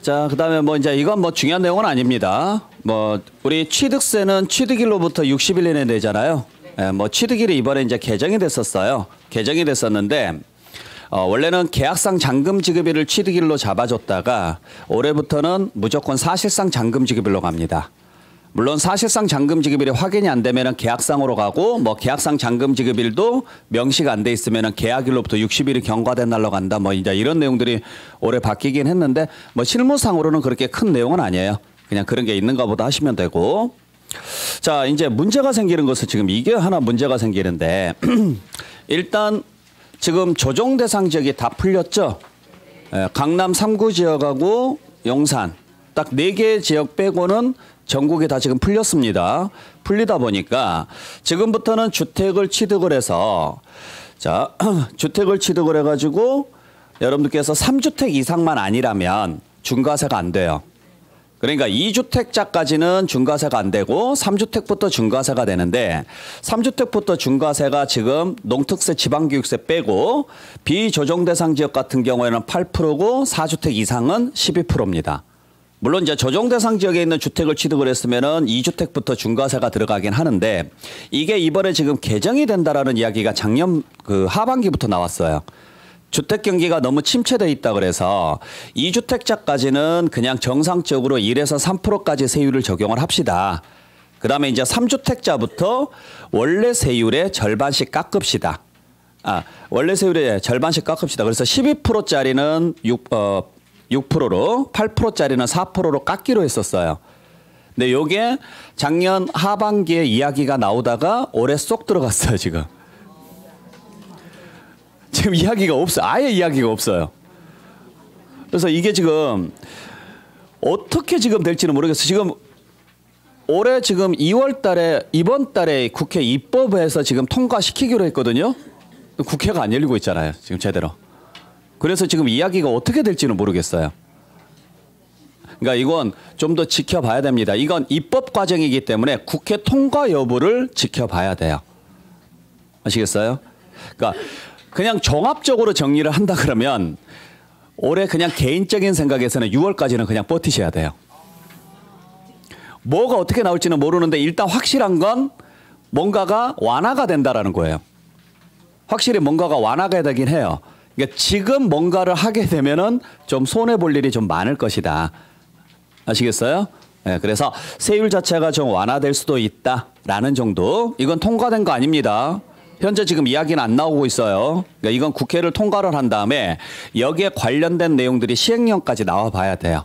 자, 그다음에 뭐 이제 이건 뭐 중요한 내용은 아닙니다. 뭐 우리 취득세는 취득일로부터 60일 내내 내잖아요. 예, 뭐 취득일이 이번에 이제 개정이 됐었어요. 개정이 됐었는데 원래는 계약상 잔금 지급일을 취득일로 잡아줬다가 올해부터는 무조건 사실상 잔금 지급일로 갑니다. 물론 사실상 잔금 지급일이 확인이 안 되면은 계약상으로 가고 뭐 계약상 잔금 지급일도 명시가 안 돼 있으면은 계약일로부터 60일이 경과된 날로 간다. 뭐 이제 이런 내용들이 올해 바뀌긴 했는데 뭐 실무상으로는 그렇게 큰 내용은 아니에요. 그냥 그런 게 있는가 보다 하시면 되고. 자, 이제 문제가 생기는 것은 지금 이게 하나 문제가 생기는데 일단 지금 조정 대상 지역이 다 풀렸죠. 강남 3구 지역하고 용산 딱 4개 지역 빼고는 전국이 다 지금 풀렸습니다. 풀리다 보니까 지금부터는 주택을 취득을 해서 자 주택을 취득을 해가지고 여러분들께서 3주택 이상만 아니라면 중과세가 안 돼요. 그러니까 2주택자까지는 중과세가 안 되고 3주택부터 중과세가 되는데 3주택부터 중과세가 지금 농특세 지방교육세 빼고 비조정 대상 지역 같은 경우에는 8%고 4주택 이상은 12%입니다. 물론 이제 조정 대상 지역에 있는 주택을 취득을 했으면은 2주택부터 중과세가 들어가긴 하는데 이게 이번에 지금 개정이 된다라는 이야기가 작년 그 하반기부터 나왔어요. 주택 경기가 너무 침체돼 있다 그래서 2주택자까지는 그냥 정상적으로 1에서 3%까지 세율을 적용을 합시다. 그다음에 이제 3주택자부터 원래 세율의 절반씩 깎읍시다. 원래 세율의 절반씩 깎읍시다. 그래서 12%짜리는 6%로 8%짜리는 4%로 깎기로 했었어요. 근데 요게 작년 하반기에 이야기가 나오다가 올해 쏙 들어갔어요, 지금. 지금 이야기가 없어요. 아예 이야기가 없어요. 그래서 이게 지금 어떻게 지금 될지는 모르겠어요. 지금 올해 지금 2월 달에 이번 달에 국회 입법에서 지금 통과시키기로 했거든요. 국회가 안 열리고 있잖아요, 지금 제대로. 그래서 지금 이야기가 어떻게 될지는 모르겠어요. 그러니까 이건 좀 더 지켜봐야 됩니다. 이건 입법 과정이기 때문에 국회 통과 여부를 지켜봐야 돼요. 아시겠어요? 그러니까 그냥 종합적으로 정리를 한다 그러면 올해 그냥 개인적인 생각에서는 6월까지는 그냥 버티셔야 돼요. 뭐가 어떻게 나올지는 모르는데 일단 확실한 건 뭔가가 완화가 된다라는 거예요. 확실히 뭔가가 완화가 되긴 해요. 그러니까 지금 뭔가를 하게 되면은 좀 손해볼 일이 좀 많을 것이다. 아시겠어요? 네, 그래서 세율 자체가 좀 완화될 수도 있다라는 정도. 이건 통과된 거 아닙니다. 현재 지금 이야기는 안 나오고 있어요. 그러니까 이건 국회를 통과를 한 다음에 여기에 관련된 내용들이 시행령까지 나와 봐야 돼요.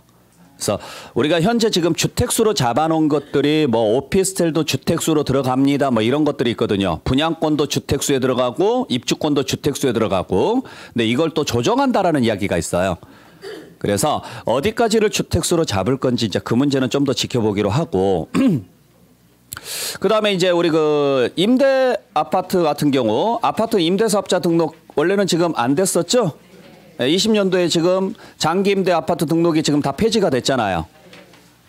그래서 우리가 현재 지금 주택수로 잡아놓은 것들이 뭐 오피스텔도 주택수로 들어갑니다. 뭐 이런 것들이 있거든요. 분양권도 주택수에 들어가고 입주권도 주택수에 들어가고. 근데 이걸 또 조정한다라는 이야기가 있어요. 그래서 어디까지를 주택수로 잡을 건지 이제 그 문제는 좀 더 지켜보기로 하고. 그다음에 이제 우리 그 임대 아파트 같은 경우 아파트 임대사업자 등록 원래는 지금 안 됐었죠? 20년도에 지금 장기 임대 아파트 등록이 지금 다 폐지가 됐잖아요.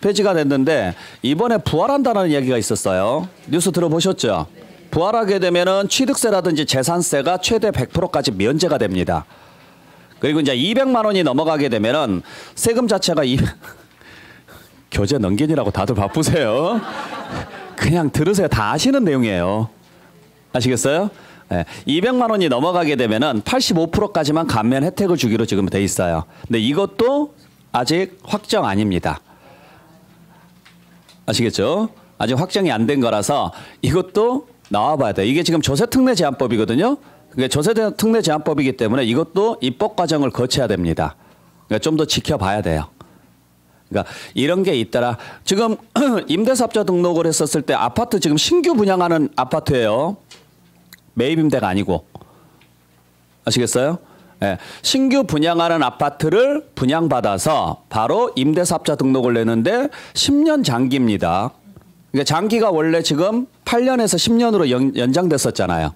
폐지가 됐는데 이번에 부활한다는 이야기가 있었어요. 뉴스 들어보셨죠? 부활하게 되면은 취득세라든지 재산세가 최대 100%까지 면제가 됩니다. 그리고 이제 200만 원이 넘어가게 되면은 세금 자체가 교재 넘기느라고 다들 바쁘세요. 그냥 들으세요. 다 아시는 내용이에요. 아시겠어요? 네. 200만 원이 넘어가게 되면은 85%까지만 감면 혜택을 주기로 지금 돼 있어요. 근데 이것도 아직 확정 아닙니다. 아시겠죠? 아직 확정이 안 된 거라서 이것도 나와봐야 돼요. 이게 지금 조세특례 제한법이거든요. 그게 조세특례 제한법이기 때문에 이것도 입법 과정을 거쳐야 됩니다. 그러니까 좀 더 지켜봐야 돼요. 그러니까 이런 게 있더라. 지금 임대사업자 등록을 했었을 때 아파트 지금 신규 분양하는 아파트예요. 매입 임대가 아니고. 아시겠어요? 네. 신규 분양하는 아파트를 분양받아서 바로 임대사업자 등록을 내는데 10년 장기입니다. 그러니까 장기가 원래 지금 8년에서 10년으로 연장됐었잖아요.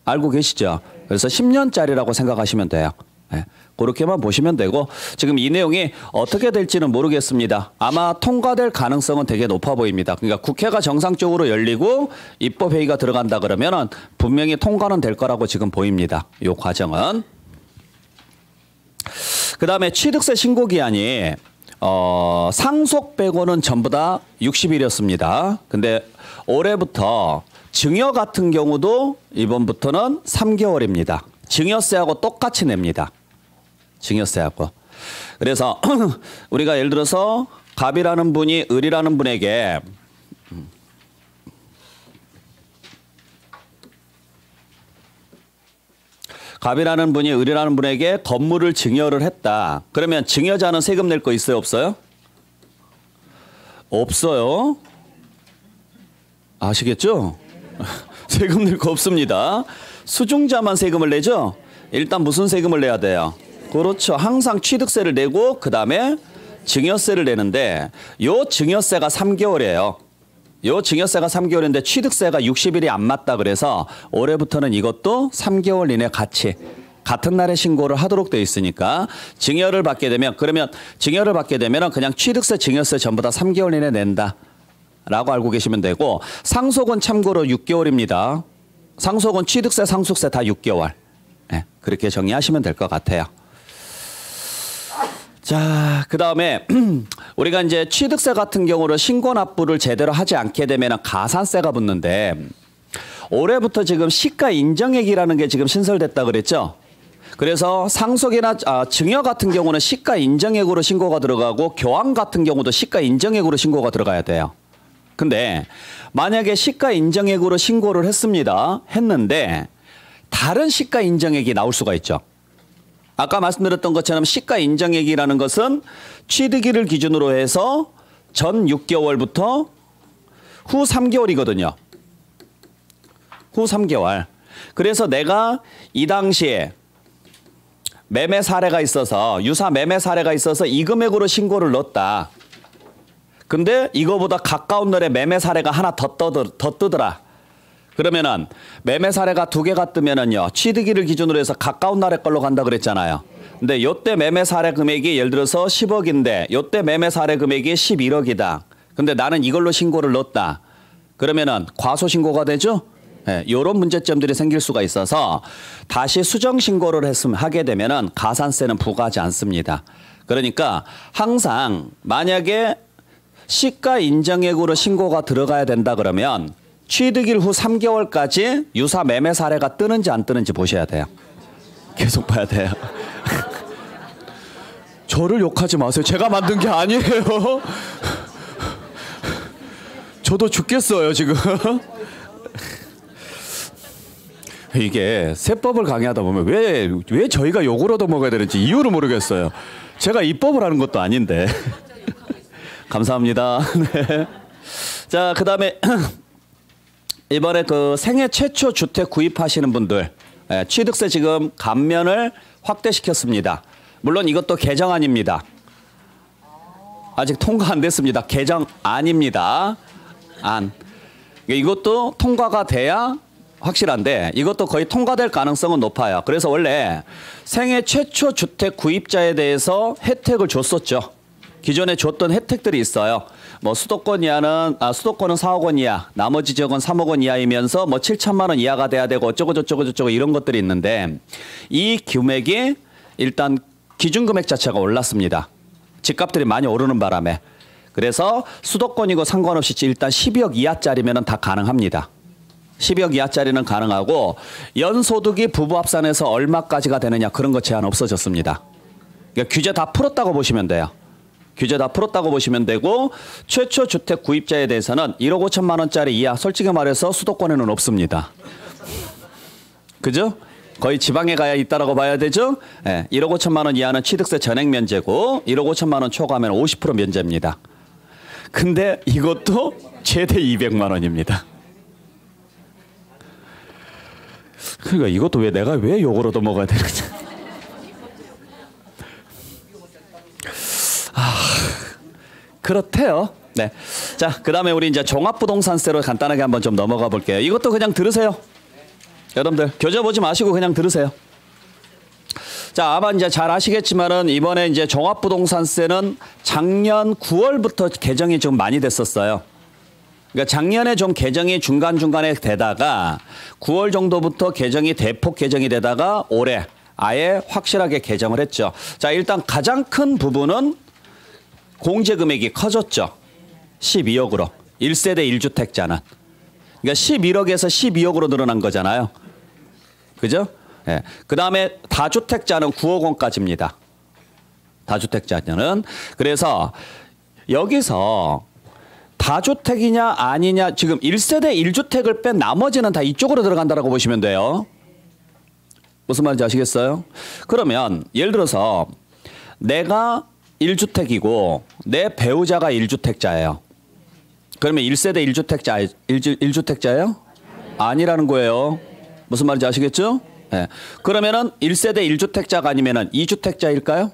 알고 계시죠? 그래서 10년짜리라고 생각하시면 돼요. 네. 그렇게만 보시면 되고 지금 이 내용이 어떻게 될지는 모르겠습니다. 아마 통과될 가능성은 되게 높아 보입니다. 그러니까 국회가 정상적으로 열리고 입법회의가 들어간다 그러면은 분명히 통과는 될 거라고 지금 보입니다. 이 과정은. 그다음에 취득세 신고기한이 상속 빼고는 전부 다 60일이었습니다. 근데 올해부터 증여 같은 경우도 이번부터는 3개월입니다. 증여세하고 똑같이 냅니다. 증여세하고. 그래서 우리가 예를 들어서 갑이라는 분이 을이라는 분에게 갑이라는 분이 을이라는 분에게 건물을 증여를 했다. 그러면 증여자는 세금 낼 거 있어요? 없어요? 없어요. 아시겠죠? 세금 낼 거 없습니다. 수중자만 세금을 내죠? 일단 무슨 세금을 내야 돼요? 그렇죠. 항상 취득세를 내고 그 다음에 증여세를 내는데 요 증여세가 3개월이에요. 요 증여세가 3개월인데 취득세가 60일이 안 맞다 그래서 올해부터는 이것도 3개월 이내 같은 날에 신고를 하도록 돼 있으니까 증여를 받게 되면 그러면 증여를 받게 되면 그냥 취득세, 증여세 전부 다 3개월 이내 낸다. 라고 알고 계시면 되고 상속은 참고로 6개월입니다. 상속은 취득세, 상속세 다 6개월. 네, 그렇게 정리하시면 될 것 같아요. 자, 그 다음에 우리가 이제 취득세 같은 경우로 신고 납부를 제대로 하지 않게 되면 가산세가 붙는데 올해부터 지금 시가 인정액이라는 게 지금 신설됐다 그랬죠? 그래서 상속이나 증여 같은 경우는 시가 인정액으로 신고가 들어가고 교환 같은 경우도 시가 인정액으로 신고가 들어가야 돼요. 근데 만약에 시가 인정액으로 신고를 했는데 다른 시가 인정액이 나올 수가 있죠. 아까 말씀드렸던 것처럼 시가 인정액이라는 것은 취득일을 기준으로 해서 전 6개월부터 후 3개월이거든요. 후 3개월. 그래서 내가 이 당시에 매매 사례가 있어서 유사 매매 사례가 있어서 이 금액으로 신고를 넣었다. 근데 이거보다 가까운 날에 매매 사례가 하나 더 뜨더라. 그러면은 매매 사례가 2개가 뜨면은요. 취득일을 기준으로 해서 가까운 날의 걸로 간다 그랬잖아요. 근데 요때 매매 사례 금액이 예를 들어서 10억인데 요때 매매 사례 금액이 11억이다. 근데 나는 이걸로 신고를 넣었다. 그러면은 과소 신고가 되죠? 네, 요런 문제점들이 생길 수가 있어서 다시 수정 신고를 하게 되면은 가산세는 부과하지 않습니다. 그러니까 항상 만약에 시가 인정액으로 신고가 들어가야 된다 그러면 취득일 후 3개월까지 유사 매매 사례가 뜨는지 안 뜨는지 보셔야 돼요. 계속 봐야 돼요. 저를 욕하지 마세요. 제가 만든 게 아니에요. 저도 죽겠어요 지금. 이게 세법을 강의하다 보면 왜 저희가 욕을 얻어먹어야 되는지 이유를 모르겠어요. 제가 입법을 하는 것도 아닌데. 감사합니다. 네. 자, 그 다음에 이번에 그 생애 최초 주택 구입하시는 분들 취득세 지금 감면을 확대시켰습니다. 물론 이것도 개정안입니다. 아직 통과 안 됐습니다. 개정안입니다. 안. 이것도 통과가 돼야 확실한데 이것도 거의 통과될 가능성은 높아요. 그래서 원래 생애 최초 주택 구입자에 대해서 혜택을 줬었죠. 기존에 줬던 혜택들이 있어요. 뭐 수도권은 4억 원 이하, 나머지 지역은 3억 원 이하이면서 뭐 7천만 원 이하가 돼야 되고 어쩌고 이런 것들이 있는데 이 금액이 일단 기준 금액 자체가 올랐습니다. 집값들이 많이 오르는 바람에. 그래서 수도권이고 상관없이 일단 12억 이하짜리면 다 가능합니다. 12억 이하짜리는 가능하고 연소득이 부부 합산해서 얼마까지가 되느냐 그런 거 제한 없어졌습니다. 그러니까 규제 다 풀었다고 보시면 돼요. 규제 다 풀었다고 보시면 되고 최초 주택 구입자에 대해서는 1억 5천만 원짜리 이하 솔직히 말해서 수도권에는 없습니다. 그죠? 거의 지방에 가야 있다라고 봐야 되죠? 네, 1억 5천만 원 이하는 취득세 전액 면제고 1억 5천만 원 초과하면 50% 면제입니다. 근데 이것도 최대 200만 원입니다. 그러니까 이것도 내가 왜 욕을 얻어먹어야 되는지. 그렇대요. 네. 자, 그 다음에 우리 이제 종합부동산세로 간단하게 한번 좀 넘어가 볼게요. 이것도 그냥 들으세요. 여러분들, 교재 보지 마시고 그냥 들으세요. 자, 아마 이제 잘 아시겠지만은 이번에 이제 종합부동산세는 작년 9월부터 개정이 좀 많이 됐었어요. 그러니까 작년에 좀 개정이 중간중간에 되다가 9월 정도부터 개정이 대폭 개정이 되다가 올해 아예 확실하게 개정을 했죠. 자, 일단 가장 큰 부분은 공제 금액이 커졌죠. 12억으로. 1세대 1주택자는. 그러니까 11억에서 12억으로 늘어난 거잖아요. 그죠? 예. 그 다음에 다주택자는 9억 원까지입니다. 다주택자는. 그래서 여기서 다주택이냐 아니냐 지금 1세대 1주택을 뺀 나머지는 다 이쪽으로 들어간다라고 보시면 돼요. 무슨 말인지 아시겠어요? 그러면 예를 들어서 내가 1주택이고 내 배우자가 1주택자예요. 그러면 1세대 1주택자예요? 아니라는 거예요. 무슨 말인지 아시겠죠? 네. 그러면은 1세대 1주택자가 아니면은 2주택자일까요?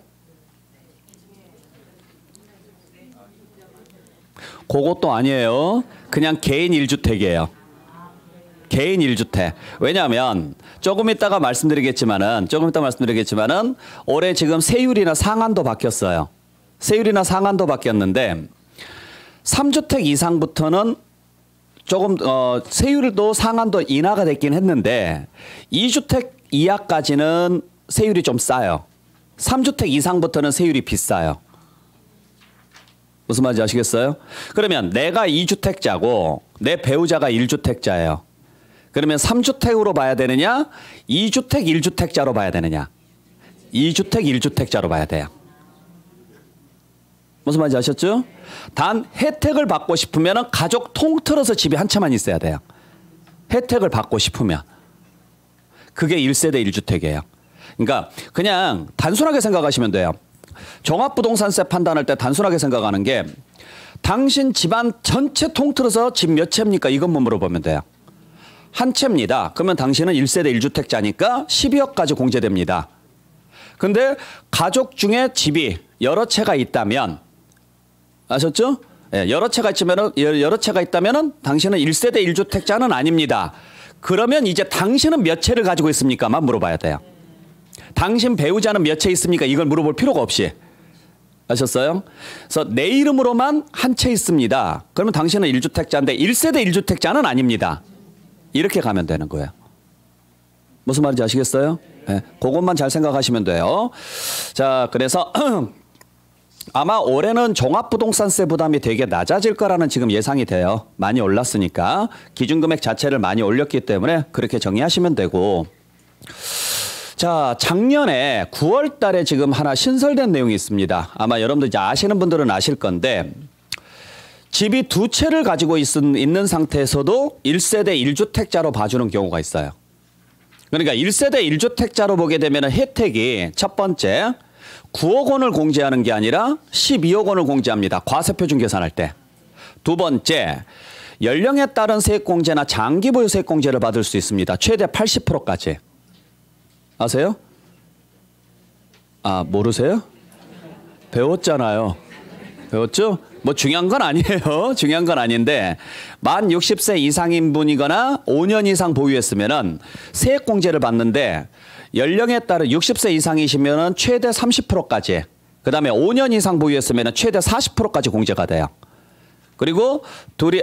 그것도 아니에요. 그냥 개인 1주택이에요. 개인 1주택. 왜냐하면 조금 이따 말씀드리겠지만은 올해 지금 세율이나 상한도 바뀌었어요. 세율이나 상한도 바뀌었는데 3주택 이상부터는 조금 세율도 상한도 인하가 됐긴 했는데 2주택 이하까지는 세율이 좀 싸요. 3주택 이상부터는 세율이 비싸요. 무슨 말인지 아시겠어요? 그러면 내가 2주택자고 내 배우자가 1주택자예요. 그러면 3주택으로 봐야 되느냐? 2주택 1주택자로 봐야 되느냐? 2주택 1주택자로 봐야 돼요. 무슨 말인지 아셨죠? 단 혜택을 받고 싶으면 가족 통틀어서 집이 한 채만 있어야 돼요. 혜택을 받고 싶으면. 그게 1세대 1주택이에요. 그러니까 그냥 단순하게 생각하시면 돼요. 종합부동산세 판단할 때 단순하게 생각하는 게 당신 집안 전체 통틀어서 집 몇 채입니까? 이것만 물어보면 돼요. 한 채입니다. 그러면 당신은 1세대 1주택자니까 12억까지 공제됩니다. 근데 가족 중에 집이 여러 채가 있다면 아셨죠? 예, 여러 채가 있다면은 당신은 1세대 1주택자는 아닙니다. 그러면 이제 당신은 몇 채를 가지고 있습니까만 물어봐야 돼요. 당신 배우자는 몇 채 있습니까? 이걸 물어볼 필요가 없이. 아셨어요? 그래서 내 이름으로만 한 채 있습니다. 그러면 당신은 1주택자인데 1세대 1주택자는 아닙니다. 이렇게 가면 되는 거예요. 무슨 말인지 아시겠어요? 네, 그것만 잘 생각하시면 돼요. 자, 그래서 아마 올해는 종합부동산세 부담이 되게 낮아질 거라는 지금 예상이 돼요. 많이 올랐으니까. 기준금액 자체를 많이 올렸기 때문에 그렇게 정리하시면 되고. 자, 작년에 9월 달에 지금 하나 신설된 내용이 있습니다. 아마 여러분들 이제 아시는 분들은 아실 건데 집이 두 채를 가지고 있는 상태에서도 1세대 1주택자로 봐주는 경우가 있어요. 그러니까 1세대 1주택자로 보게 되면 혜택이 첫 번째 9억 원을 공제하는 게 아니라 12억 원을 공제합니다. 과세표준 계산할 때. 두 번째, 연령에 따른 세액공제나 장기보유 세액공제를 받을 수 있습니다. 최대 80%까지. 아세요? 아, 모르세요? 배웠잖아요. 배웠죠? 뭐 중요한 건 아니에요. 중요한 건 아닌데 만 60세 이상인 분이거나 5년 이상 보유했으면은 세액공제를 받는데 연령에 따른 60세 이상이시면은 최대 30%까지. 그다음에 5년 이상 보유했으면은 최대 40%까지 공제가 돼요. 그리고 둘이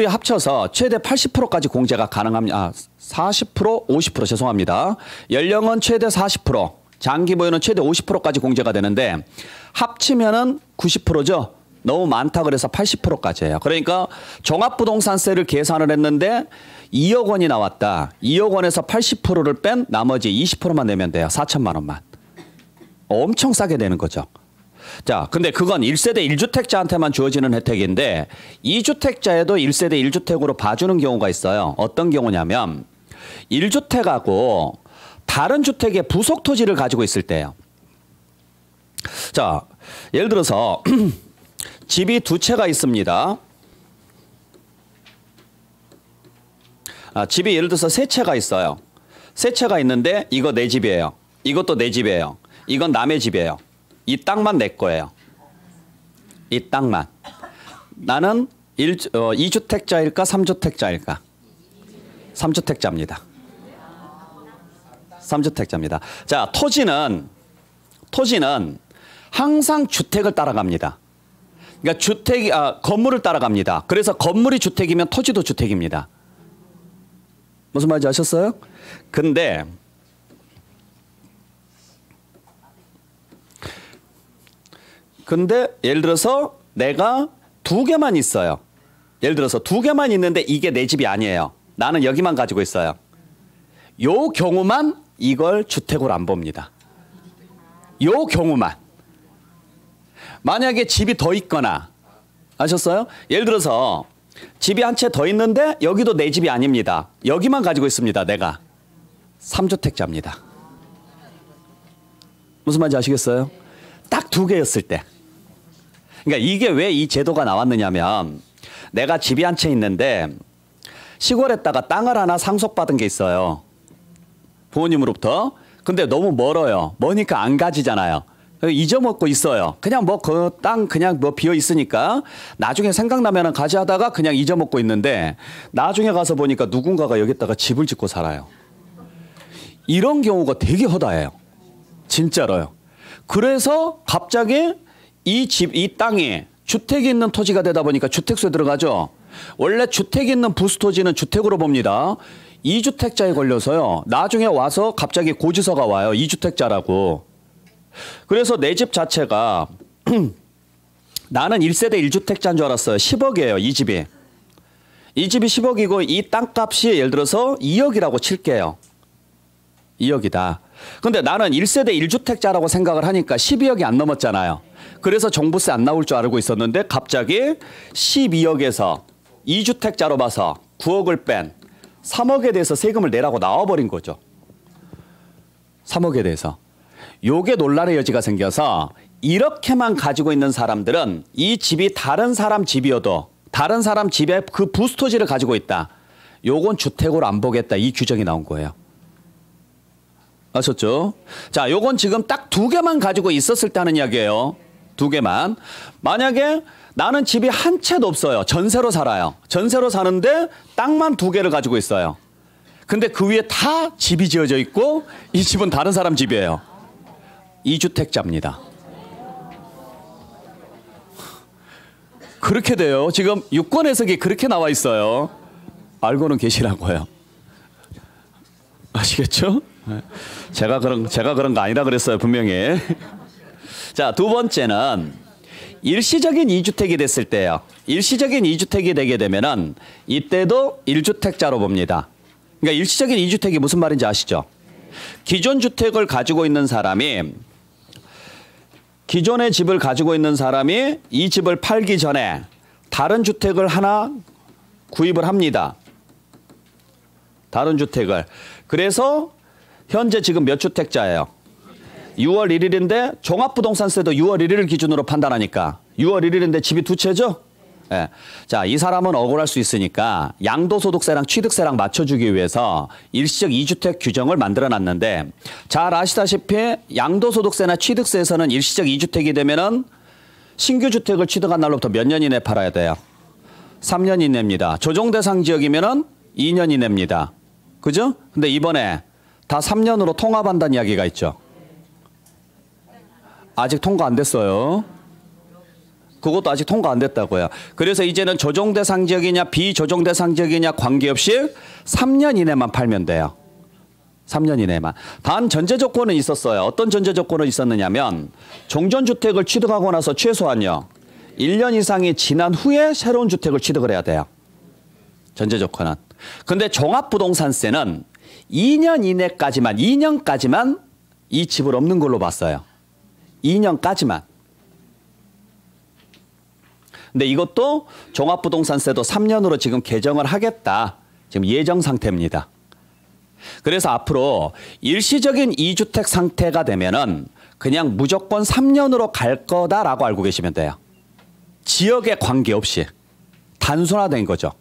합쳐서 최대 80%까지 공제가 가능합니다. 40%, 50% 죄송합니다. 연령은 최대 40%, 장기 보유는 최대 50%까지 공제가 되는데 합치면은 90%죠. 너무 많다 그래서 80%까지예요. 그러니까 종합부동산세를 계산을 했는데 2억 원이 나왔다. 2억 원에서 80%를 뺀 나머지 20%만 내면 돼요. 4천만 원만. 엄청 싸게 되는 거죠. 자, 근데 그건 1세대 1주택자한테만 주어지는 혜택인데 2주택자에도 1세대 1주택으로 봐주는 경우가 있어요. 어떤 경우냐면 1주택하고 다른 주택의 부속 토지를 가지고 있을 때예요. 자, 예를 들어서 집이 두 채가 있습니다. 집이 예를 들어서 세 채가 있어요. 세 채가 있는데 이거 내 집이에요. 이것도 내 집이에요. 이건 남의 집이에요. 이 땅만 내 거예요. 이 땅만. 나는 2주택자일까 3주택자일까? 3주택자입니다. 3주택자입니다. 자, 토지는 항상 주택을 따라갑니다. 그러니까 건물을 따라갑니다. 그래서 건물이 주택이면 토지도 주택입니다. 무슨 말인지 아셨어요? 근데 근데 예를 들어서 내가 2개만 있어요. 예를 들어서 2개만 있는데 이게 내 집이 아니에요. 나는 여기만 가지고 있어요. 요 경우만 이걸 주택으로 안 봅니다. 요 경우만. 만약에 집이 더 있거나, 아셨어요? 예를 들어서 집이 한 채 더 있는데 여기도 내 집이 아닙니다. 여기만 가지고 있습니다. 내가. 3주택자입니다. 무슨 말인지 아시겠어요? 딱 2개였을 때. 그러니까 이게 왜 이 제도가 나왔느냐면 내가 집이 한 채 있는데 시골에다가 땅을 하나 상속받은 게 있어요. 부모님으로부터. 근데 너무 멀어요. 머니까 안 가지잖아요. 잊어먹고 있어요. 그냥 뭐 그 땅 그냥 뭐 비어 있으니까 나중에 생각나면 가지하다가 그냥 잊어먹고 있는데 나중에 가서 보니까 누군가가 여기다가 집을 짓고 살아요. 이런 경우가 되게 허다해요. 진짜로요. 그래서 갑자기 이 집, 이 땅이 주택이 있는 토지가 되다 보니까 주택수에 들어가죠. 원래 주택이 있는 부수토지는 주택으로 봅니다. 2주택자에 걸려서요. 나중에 와서 갑자기 고지서가 와요. 2주택자라고. 그래서 내 집 자체가 나는 1세대 1주택자인 줄 알았어요. 10억이에요. 이 집이. 이 집이 10억이고 이 땅값이 예를 들어서 2억이라고 칠게요. 2억이다. 근데 나는 1세대 1주택자라고 생각을 하니까 12억이 안 넘었잖아요. 그래서 종부세 안 나올 줄 알고 있었는데 갑자기 12억에서 2주택자로 봐서 9억을 뺀 3억에 대해서 세금을 내라고 나와버린 거죠. 3억에 대해서. 요게 논란의 여지가 생겨서 이렇게만 가지고 있는 사람들은 이 집이 다른 사람 집이어도 다른 사람 집에 그 부수토지를 가지고 있다. 요건 주택으로 안 보겠다. 이 규정이 나온 거예요. 아셨죠? 자, 요건 지금 딱 2개만 가지고 있었을 때 하는 이야기예요. 2개만. 만약에 나는 집이 한 채도 없어요. 전세로 살아요. 전세로 사는데 땅만 2개를 가지고 있어요. 근데 그 위에 다 집이 지어져 있고 이 집은 다른 사람 집이에요. 2주택자입니다. 그렇게 돼요. 지금 유권 해석이 그렇게 나와 있어요. 알고는 계시라고요. 아시겠죠? 제가 그런 거 아니라 그랬어요. 분명히. 자, 2번째는 일시적인 2주택이 됐을 때요. 일시적인 2주택이 되게 되면은 이때도 1주택자로 봅니다. 그러니까 일시적인 2주택이 무슨 말인지 아시죠? 기존 주택을 가지고 있는 사람이 기존의 집을 가지고 있는 사람이 이 집을 팔기 전에 다른 주택을 하나 구입을 합니다. 다른 주택을. 그래서 현재 지금 몇 주택자예요? 6월 1일인데 종합부동산세도 6월 1일을 기준으로 판단하니까 6월 1일인데 집이 2채죠? 예. 자, 이 사람은 억울할 수 있으니까 양도소득세랑 취득세랑 맞춰주기 위해서 일시적 2주택 규정을 만들어놨는데 잘 아시다시피 양도소득세나 취득세에서는 일시적 2주택이 되면은 신규 주택을 취득한 날로부터 몇 년 이내 팔아야 돼요? 3년 이내입니다. 조정대상 지역이면은 2년 이내입니다. 그죠? 근데 이번에 다 3년으로 통합한다는 이야기가 있죠. 아직 통과 안 됐어요. 그것도 아직 통과 안 됐다고요. 그래서 이제는 조정대상 지역이냐 비조정대상 지역이냐 관계없이 3년 이내만 팔면 돼요. 3년 이내만. 단 전제 조건은 있었어요. 어떤 전제 조건은 있었느냐면 종전주택을 취득하고 나서 최소한요 1년 이상이 지난 후에 새로운 주택을 취득을 해야 돼요. 전제 조건은. 근데 종합부동산세는 2년까지만 이 집을 없는 걸로 봤어요. 2년까지만. 근데 이것도 종합부동산세도 3년으로 지금 개정을 하겠다. 지금 예정 상태입니다. 그래서 앞으로 일시적인 2주택 상태가 되면은 그냥 무조건 3년으로 갈 거다라고 알고 계시면 돼요. 지역에 관계없이 단순화된 거죠.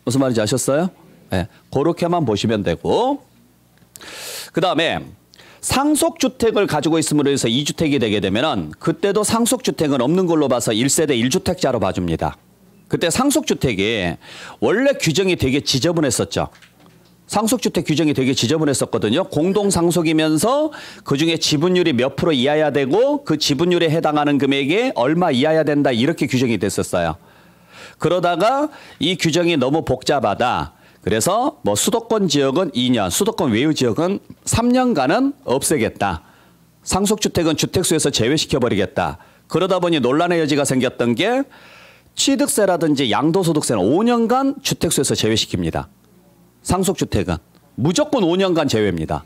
무슨 말인지 아셨어요? 네, 그렇게만 보시면 되고 그 다음에 상속주택을 가지고 있음으로 해서 2주택이 되게 되면은 그때도 상속주택은 없는 걸로 봐서 1세대 1주택자로 봐줍니다. 그때 상속주택이 원래 규정이 되게 지저분했었죠. 상속주택 규정이 되게 지저분했었거든요. 공동상속이면서 그중에 지분율이 몇 프로 이하야 되고 그 지분율에 해당하는 금액이 얼마 이하야 된다 이렇게 규정이 됐었어요. 그러다가 이 규정이 너무 복잡하다. 그래서 뭐 수도권 지역은 2년, 수도권 외유 지역은 3년간은 없애겠다. 상속주택은 주택수에서 제외시켜버리겠다. 그러다 보니 논란의 여지가 생겼던 게 취득세라든지 양도소득세는 5년간 주택수에서 제외시킵니다. 상속주택은 무조건 5년간 제외입니다.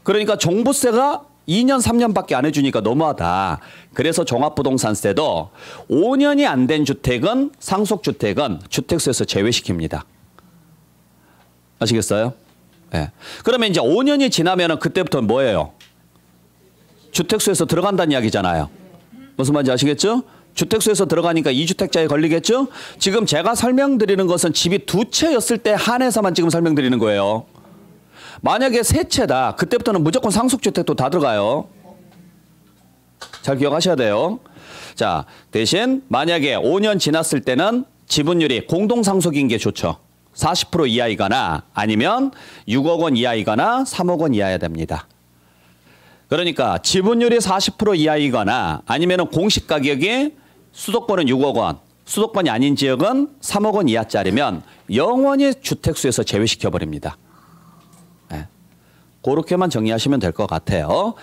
그러니까 종부세가 2년, 3년밖에 안 해주니까 너무하다. 그래서 종합부동산세도 5년이 안 된 주택은 상속주택은 주택수에서 제외시킵니다. 아시겠어요? 네. 그러면 이제 5년이 지나면은 그때부터 뭐예요? 주택수에서 들어간다는 이야기잖아요. 무슨 말인지 아시겠죠? 주택수에서 들어가니까 2주택자에 걸리겠죠? 지금 제가 설명드리는 것은 집이 2채였을 때 한해서만 지금 설명드리는 거예요. 만약에 3채다. 그때부터는 무조건 상속주택도 다 들어가요. 잘 기억하셔야 돼요. 자, 대신 만약에 5년 지났을 때는 지분율이 공동상속인 게 좋죠. 40% 이하이거나 아니면 6억 원 이하이거나 3억 원 이하여야 됩니다. 그러니까 지분율이 40% 이하이거나 아니면 공시가격이 수도권은 6억 원, 수도권이 아닌 지역은 3억 원 이하짜리면 영원히 주택수에서 제외시켜버립니다. 네. 그렇게만 정리하시면 될 것 같아요.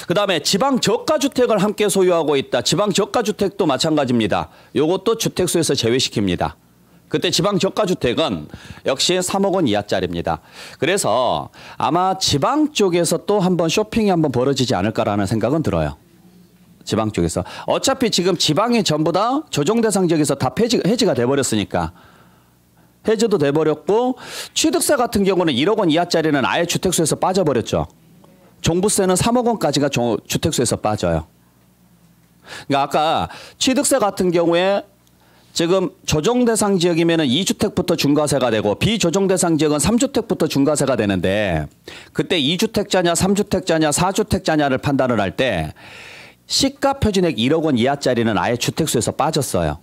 그다음에 지방저가주택을 함께 소유하고 있다. 지방저가주택도 마찬가지입니다. 이것도 주택수에서 제외시킵니다. 그때 지방저가주택은 역시 3억 원 이하짜리입니다. 그래서 아마 지방 쪽에서 또 한번 쇼핑이 한번 벌어지지 않을까라는 생각은 들어요. 지방 쪽에서. 어차피 지금 지방이 전부 다 조정대상 지역에서 다 해지가 돼버렸으니까. 해지도 돼버렸고 취득세 같은 경우는 1억 원 이하짜리는 아예 주택수에서 빠져버렸죠. 종부세는 3억 원까지가 주택수에서 빠져요. 그러니까 아까 취득세 같은 경우에 지금 조정대상 지역이면 2주택부터 중과세가 되고 비조정대상 지역은 3주택부터 중과세가 되는데 그때 2주택자냐 3주택자냐 4주택자냐를 판단을 할 때 시가 표준액 1억 원 이하짜리는 아예 주택수에서 빠졌어요.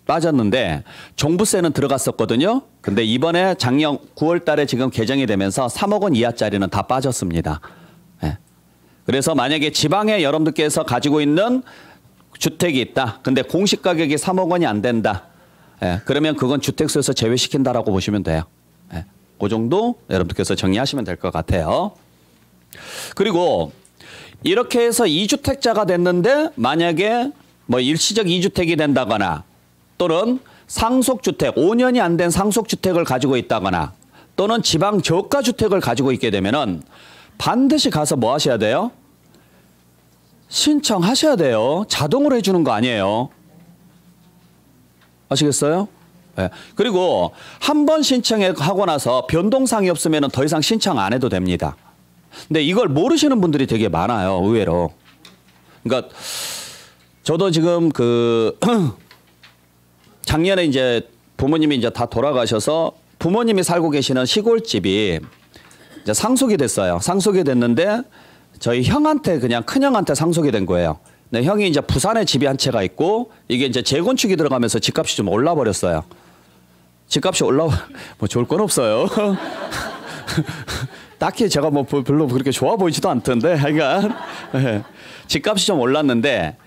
빠졌는데 종부세는 들어갔었거든요. 근데 이번에 작년 9월 달에 지금 개정이 되면서 3억 원 이하짜리는 다 빠졌습니다. 네. 그래서 만약에 지방에 여러분들께서 가지고 있는 주택이 있다. 근데 공시가격이 3억 원이 안 된다. 예, 그러면 그건 주택수에서 제외시킨다라고 보시면 돼요. 예, 그 정도 여러분들께서 정리하시면 될 것 같아요. 그리고 이렇게 해서 2주택자가 됐는데 만약에 뭐 일시적 2주택이 된다거나 또는 상속주택, 5년이 안 된 상속주택을 가지고 있다거나 또는 지방 저가주택을 가지고 있게 되면은 반드시 가서 뭐 하셔야 돼요? 신청하셔야 돼요. 자동으로 해주는 거 아니에요. 아시겠어요? 네. 그리고 한 번 신청하고 나서 변동사항이 없으면 더 이상 신청 안 해도 됩니다. 근데 이걸 모르시는 분들이 되게 많아요. 의외로. 그러니까 저도 지금 작년에 이제 부모님이 이제 다 돌아가셔서 부모님이 살고 계시는 시골집이 이제 상속이 됐어요. 상속이 됐는데 저희 형한테 그냥 큰형한테 상속이 된 거예요. 근데 형이 이제 부산에 집이 한 채가 있고 이게 이제 재건축이 들어가면서 집값이 좀 올라 버렸어요. 집값이 뭐 좋을 건 없어요. 딱히 제가 뭐 별로 그렇게 좋아 보이지도 않던데 하여간 네. 집값이 좀 올랐는데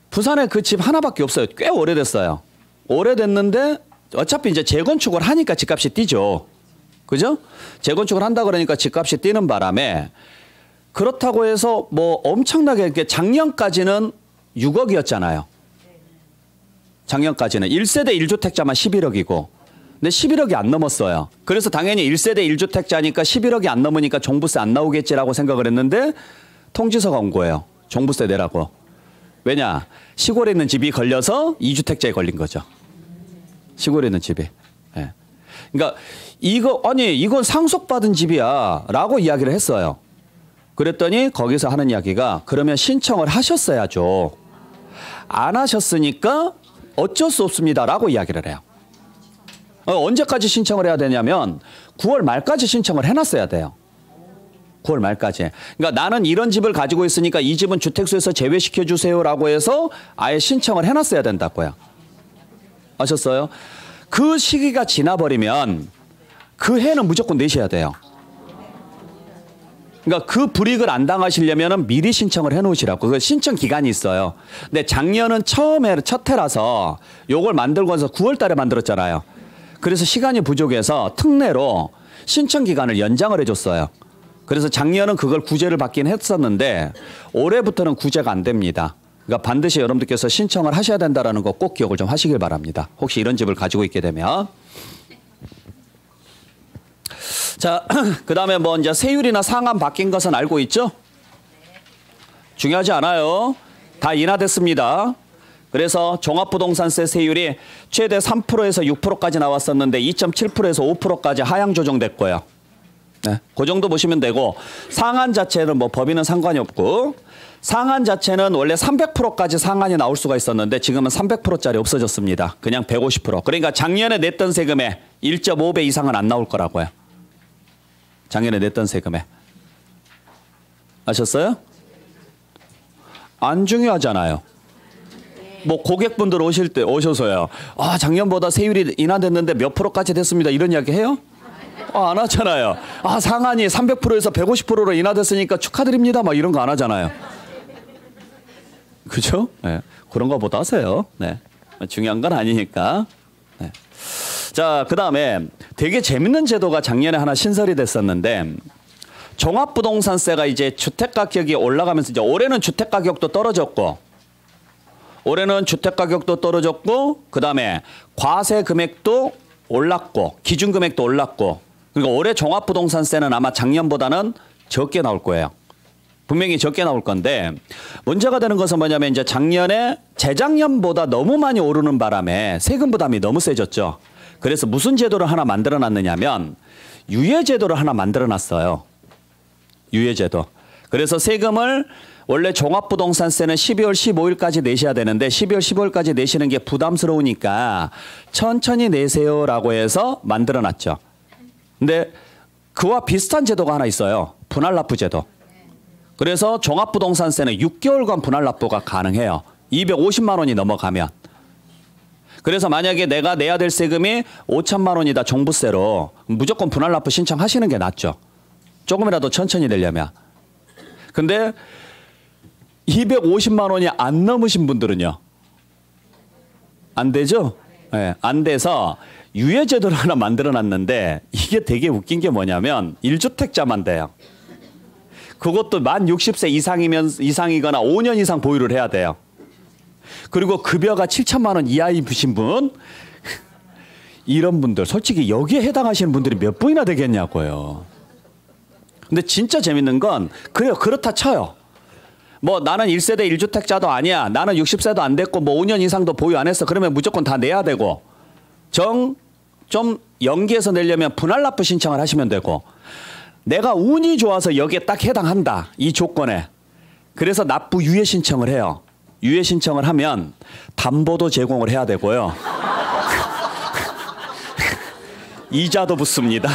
부산에 그 집 하나밖에 없어요. 꽤 오래됐어요. 오래됐는데 어차피 이제 재건축을 하니까 집값이 뛰죠. 그죠? 재건축을 한다 그러니까 집값이 뛰는 바람에 그렇다고 해서 뭐 엄청나게 작년까지는 6억이었잖아요. 작년까지는 1세대 1주택자만 11억이고 근데 11억이 안 넘었어요. 그래서 당연히 1세대 1주택자니까 11억이 안 넘으니까 종부세 안 나오겠지라고 생각을 했는데 통지서가 온 거예요. 종부세 내라고. 왜냐? 시골에 있는 집이 걸려서 2주택자에 걸린 거죠. 시골에 있는 집이. 네. 그러니까 이건 상속받은 집이야 라고 이야기를 했어요. 그랬더니 거기서 하는 이야기가 그러면 신청을 하셨어야죠. 안 하셨으니까 어쩔 수 없습니다 라고 이야기를 해요. 언제까지 신청을 해야 되냐면 9월 말까지 신청을 해놨어야 돼요. 9월 말까지. 그러니까 나는 이런 집을 가지고 있으니까 이 집은 주택수에서 제외시켜 주세요라고 해서 아예 신청을 해놨어야 된다고요. 아셨어요? 그 시기가 지나버리면 그 해는 무조건 내셔야 돼요. 그러니까 그 불이익을 안 당하시려면 미리 신청을 해놓으시라고. 그 신청 기간이 있어요. 근데 작년은 처음에 첫 해라서 요걸 만들고서 9월 달에 만들었잖아요. 그래서 시간이 부족해서 특례로 신청 기간을 연장을 해줬어요. 그래서 작년은 그걸 구제를 받긴 했었는데 올해부터는 구제가 안 됩니다. 그러니까 반드시 여러분들께서 신청을 하셔야 된다는 거 꼭 기억을 좀 하시길 바랍니다. 혹시 이런 집을 가지고 있게 되면. 자, 그다음에 뭐 이제 세율이나 상한 바뀐 것은 알고 있죠? 중요하지 않아요. 다 인하됐습니다. 그래서 종합부동산세 세율이 최대 3%에서 6%까지 나왔었는데 2.7%에서 5%까지 하향 조정됐고요. 네, 그 정도 보시면 되고 상한 자체는 뭐 법인은 상관이 없고 상한 자체는 원래 300%까지 상한이 나올 수가 있었는데 지금은 300%짜리 없어졌습니다. 그냥 150%. 그러니까 작년에 냈던 세금의 1.5배 이상은 안 나올 거라고요. 작년에 냈던 세금에. 아셨어요? 안 중요하잖아요. 뭐 고객분들 오셔서요. 아, 작년보다 세율이 인하됐는데 몇 프로까지 됐습니다. 이런 이야기 해요? 안 하잖아요. 아, 상한이 300%에서 150%로 인하됐으니까 축하드립니다. 막 이런 거 안 하잖아요. 그죠? 네. 그런 거보다 하세요. 네. 중요한 건 아니니까. 네. 자, 그 다음에 되게 재밌는 제도가 작년에 하나 신설이 됐었는데 종합부동산세가 이제 주택가격이 올라가면서 이제 올해는 주택가격도 떨어졌고 그 다음에 과세 금액도 올랐고 기준 금액도 올랐고 그러니까 올해 종합부동산세는 아마 작년보다는 적게 나올 거예요. 분명히 적게 나올 건데 문제가 되는 것은 뭐냐면 이제 작년에 재작년보다 너무 많이 오르는 바람에 세금 부담이 너무 세졌죠. 그래서 무슨 제도를 하나 만들어 놨느냐면 유예제도를 하나 만들어 놨어요. 유예제도. 그래서 세금을 원래 종합부동산세는 12월 15일까지 내셔야 되는데 12월 15일까지 내시는 게 부담스러우니까 천천히 내세요라고 해서 만들어 놨죠. 근데 그와 비슷한 제도가 하나 있어요. 분할납부 제도. 그래서 종합부동산세는 6개월간 분할납부가 가능해요. 250만 원이 넘어가면. 그래서 만약에 내가 내야 될 세금이 5천만 원이다 종부세로 무조건 분할납부 신청하시는 게 낫죠. 조금이라도 천천히 내려면. 근데 250만 원이 안 넘으신 분들은요. 안 되죠? 네, 안 돼서 유예제도를 하나 만들어 놨는데 이게 되게 웃긴 게 뭐냐면 1주택자만 돼요. 그것도 만 60세 이상이거나 5년 이상 보유를 해야 돼요. 그리고 급여가 7천만 원 이하이신 분 이런 분들 솔직히 여기에 해당하시는 분들이 몇 분이나 되겠냐고요. 근데 진짜 재밌는 건 그래요. 그렇다 쳐요. 뭐 나는 1세대 1주택자도 아니야. 나는 60세도 안 됐고 뭐 5년 이상도 보유 안 했어. 그러면 무조건 다 내야 되고 좀 연기해서 내려면 분할납부 신청을 하시면 되고 내가 운이 좋아서 여기에 딱 해당한다. 이 조건에. 그래서 납부 유예 신청을 해요. 유예 신청을 하면 담보도 제공을 해야 되고요. 이자도 붙습니다.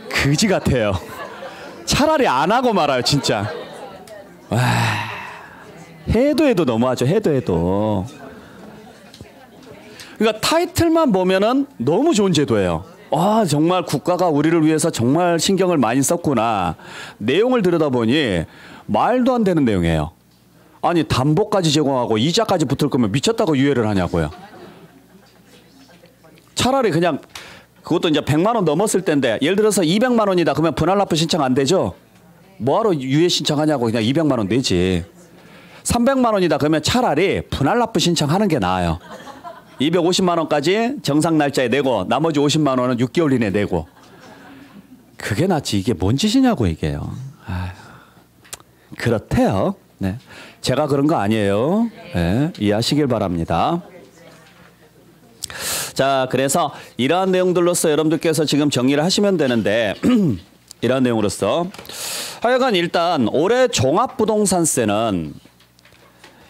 그지 같아요. 차라리 안 하고 말아요, 진짜. 와, 해도 너무하죠. 해도. 그러니까 타이틀만 보면은 너무 좋은 제도예요. 아, 정말 국가가 우리를 위해서 정말 신경을 많이 썼구나. 내용을 들여다보니 말도 안 되는 내용이에요. 아니, 담보까지 제공하고 이자까지 붙을 거면 미쳤다고 유예를 하냐고요. 차라리 그냥 그것도 이제 100만 원 넘었을 텐데 예를 들어서 200만 원이다. 그러면 분할납부 신청 안 되죠? 뭐하러 유예 신청하냐고 그냥 200만 원 내지. 300만 원이다. 그러면 차라리 분할납부 신청하는 게 나아요. 250만 원까지 정상 날짜에 내고 나머지 50만 원은 6개월 이내에 내고. 그게 낫지. 이게 뭔 짓이냐고 이게요. 아휴, 그렇대요. 네. 제가 그런 거 아니에요. 네, 이해하시길 바랍니다. 자, 그래서 이러한 내용들로서 여러분들께서 지금 정리를 하시면 되는데 이러한 내용으로서 하여간 일단 올해 종합부동산세는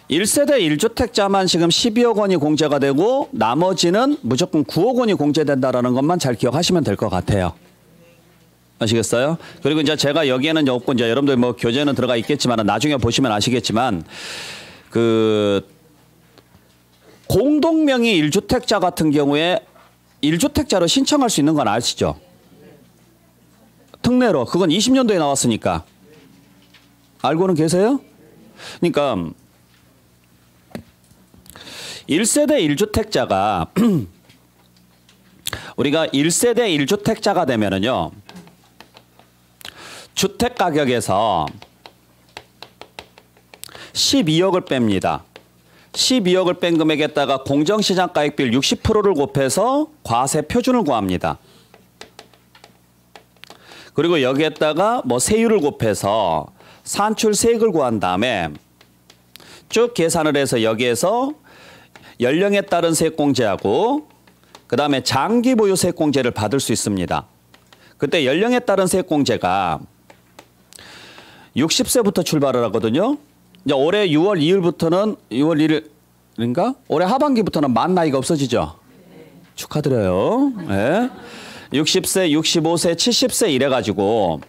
1세대 1주택자만 지금 12억 원이 공제가 되고 나머지는 무조건 9억 원이 공제된다라는 것만 잘 기억하시면 될 것 같아요. 아시겠어요? 그리고 이제 제가 여기에는 없고 이제 여러분들 뭐 교재는 들어가 있겠지만 나중에 보시면 아시겠지만 그 공동명의 1주택자 같은 경우에 1주택자로 신청할 수 있는 건 아시죠? 특례로. 그건 20년도에 나왔으니까. 알고는 계세요? 그러니까 1세대 1주택자가 우리가 1세대 1주택자가 되면은요. 주택 가격에서 12억을 뺍니다. 12억을 뺀 금액에다가 공정시장가액비율 60%를 곱해서 과세 표준을 구합니다. 그리고 여기에다가 뭐 세율을 곱해서 산출세액을 구한 다음에 쭉 계산을 해서 여기에서 연령에 따른 세액공제하고 그다음에 장기 보유 세액공제를 받을 수 있습니다. 그때 연령에 따른 세액공제가 60세부터 출발을 하거든요. 이제 올해 6월 2일부터는 6월 1일인가? 올해 하반기부터는 만 나이가 없어지죠. 축하드려요. 네. 60세, 65세, 70세 이래 가지고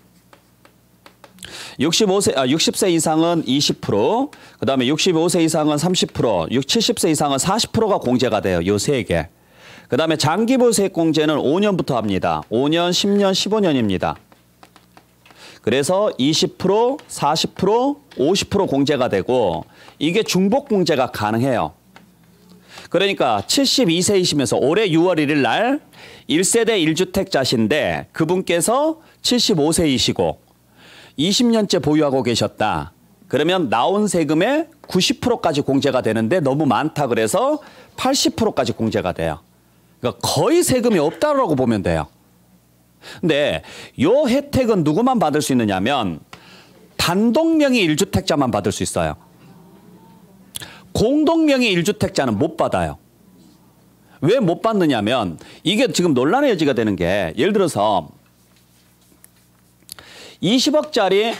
60세 이상은 20%, 그다음에 65세 이상은 30%, 70세 이상은 40%가 공제가 돼요. 요 세 개. 그다음에 장기보유 세액공제는 5년부터 합니다. 5년, 10년, 15년입니다. 그래서 20%, 40%, 50% 공제가 되고 이게 중복 공제가 가능해요. 그러니까 72세이시면서 올해 6월 1일 날 1세대 1주택자신데 그분께서 75세이시고 20년째 보유하고 계셨다. 그러면 나온 세금의 90%까지 공제가 되는데 너무 많다 그래서 80%까지 공제가 돼요. 그러니까 거의 세금이 없다라고 보면 돼요. 근데 요 혜택은 누구만 받을 수 있느냐면 단독명의 1주택자만 받을 수 있어요. 공동명의 1주택자는 못 받아요. 왜 못 받느냐면 이게 지금 논란의 여지가 되는 게 예를 들어서 20억짜리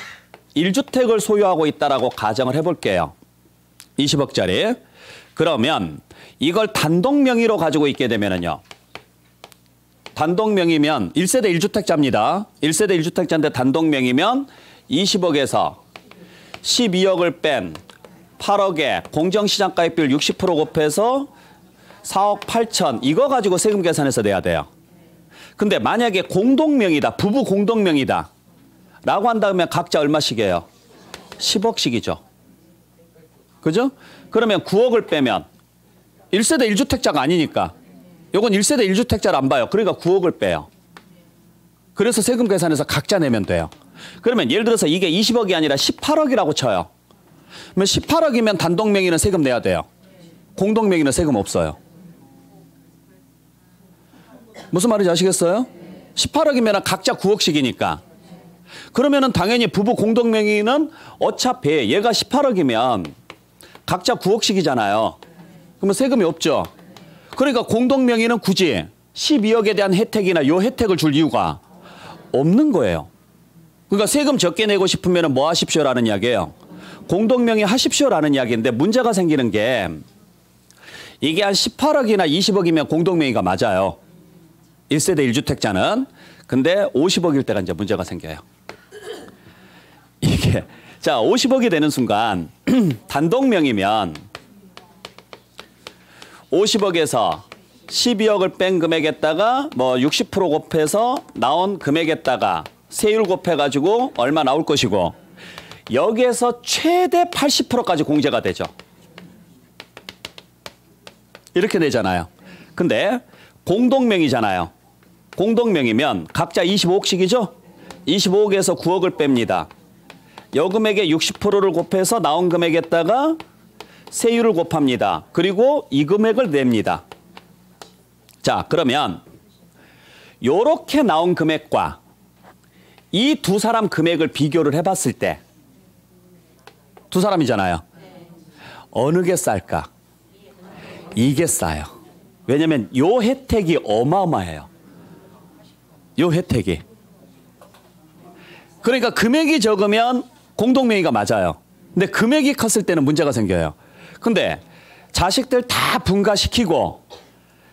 1주택을 소유하고 있다라고 가정을 해볼게요. 20억짜리. 그러면 이걸 단독 명의로 가지고 있게 되면은요. 단독 명의면 1세대 1주택자입니다. 1세대 1주택자인데 단독 명의면 20억에서 12억을 뺀 8억에 공정시장가액비율 60% 곱해서 4억 8천 이거 가지고 세금 계산해서 내야 돼요. 근데 만약에 공동명의다. 부부 공동명의다. 라고 한다면 각자 얼마씩이에요? 10억씩이죠. 그죠? 그러면 9억을 빼면 1세대 1주택자가 아니니까 요건 1세대 1주택자를 안 봐요. 그러니까 9억을 빼요. 그래서 세금 계산해서 각자 내면 돼요. 그러면 예를 들어서 이게 20억이 아니라 18억이라고 쳐요. 그러면 18억이면 단독명의는 세금 내야 돼요. 공동명의는 세금 없어요. 무슨 말인지 아시겠어요? 18억이면 각자 9억씩이니까. 그러면은 당연히 부부 공동명의는 어차피 얘가 18억이면 각자 9억씩이잖아요. 그러면 세금이 없죠. 그러니까 공동명의는 굳이 12억에 대한 혜택이나 요 혜택을 줄 이유가 없는 거예요. 그러니까 세금 적게 내고 싶으면 뭐 하십시오라는 이야기예요. 공동명의 하십시오라는 이야기인데 문제가 생기는 게 이게 한 18억이나 20억이면 공동명의가 맞아요. 1세대 1주택자는. 근데 50억일 때가 이제 문제가 생겨요. 이게 자 50억이 되는 순간 단독명의면 50억에서 12억을 뺀 금액에다가 뭐 60% 곱해서 나온 금액에다가 세율 곱해가지고 얼마 나올 것이고 여기에서 최대 80%까지 공제가 되죠. 이렇게 되잖아요. 근데 공동명의잖아요. 공동명의면 각자 25억씩이죠. 25억에서 9억을 뺍니다. 요 금액의 60%를 곱해서 나온 금액에다가 세율을 곱합니다. 그리고 이 금액을 냅니다. 자, 그러면 요렇게 나온 금액과 이 두 사람 금액을 비교를 해봤을 때 두 사람이잖아요. 어느 게 쌀까? 이게 싸요. 왜냐면 요 혜택이 어마어마해요. 요 혜택이. 그러니까 금액이 적으면 공동명의가 맞아요. 근데 금액이 컸을 때는 문제가 생겨요. 근데 자식들 다 분가시키고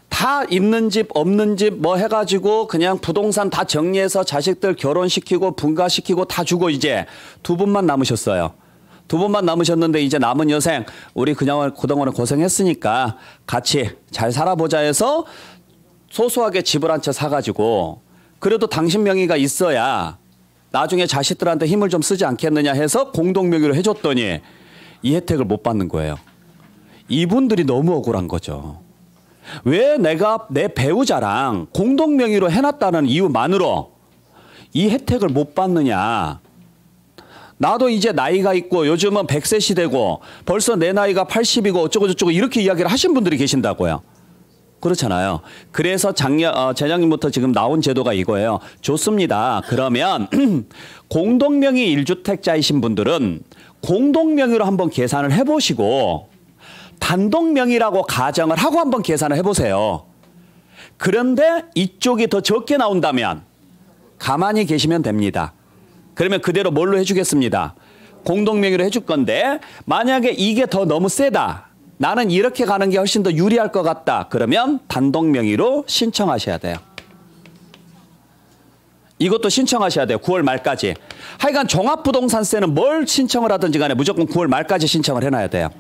다 있는 집 없는 집 뭐 해가지고 그냥 부동산 다 정리해서 자식들 결혼시키고 분가시키고 다 주고 이제 두 분만 남으셨어요. 두 분만 남으셨는데 이제 남은 여생 우리 그동안에 고생했으니까 같이 잘 살아보자 해서 소소하게 집을 한 채 사가지고 그래도 당신 명의가 있어야 나중에 자식들한테 힘을 좀 쓰지 않겠느냐 해서 공동명의로 해줬더니 이 혜택을 못 받는 거예요. 이분들이 너무 억울한 거죠. 왜 내가 내 배우자랑 공동명의로 해놨다는 이유만으로 이 혜택을 못 받느냐. 나도 이제 나이가 있고 요즘은 100세 시대고 벌써 내 나이가 80이고 어쩌고저쩌고 이렇게 이야기를 하신 분들이 계신다고요. 그렇잖아요. 그래서 재작년부터 지금 나온 제도가 이거예요. 좋습니다. 그러면 공동명의 1주택자이신 분들은 공동명의로 한번 계산을 해보시고 단독명의라고 가정을 하고 한번 계산을 해보세요. 그런데 이쪽이 더 적게 나온다면 가만히 계시면 됩니다. 그러면 그대로 뭘로 해주겠습니다. 공동명의로 해줄 건데 만약에 이게 더 너무 세다. 나는 이렇게 가는 게 훨씬 더 유리할 것 같다. 그러면 단독명의로 신청하셔야 돼요. 이것도 신청하셔야 돼요. 9월 말까지. 하여간 종합부동산세는 뭘 신청을 하든지 간에 무조건 9월 말까지 신청을 해놔야 돼요.